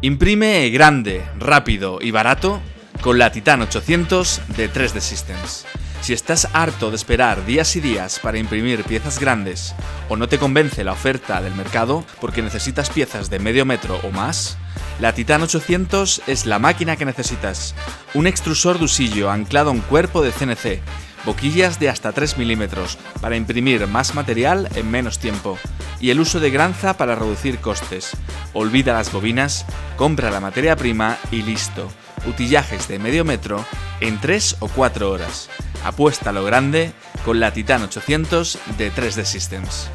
Imprime grande, rápido y barato con la Titan 800 de 3D Systems. Si estás harto de esperar días y días para imprimir piezas grandes o no te convence la oferta del mercado porque necesitas piezas de medio metro o más, la Titan 800 es la máquina que necesitas. Un extrusor de usillo anclado a un cuerpo de CNC, boquillas de hasta 3 milímetros para imprimir más material en menos tiempo y el uso de granza para reducir costes. Olvida las bobinas, compra la materia prima y listo. Utillajes de medio metro en 3 o 4 horas. Apuesta a lo grande con la Titan 800 de 3D Systems.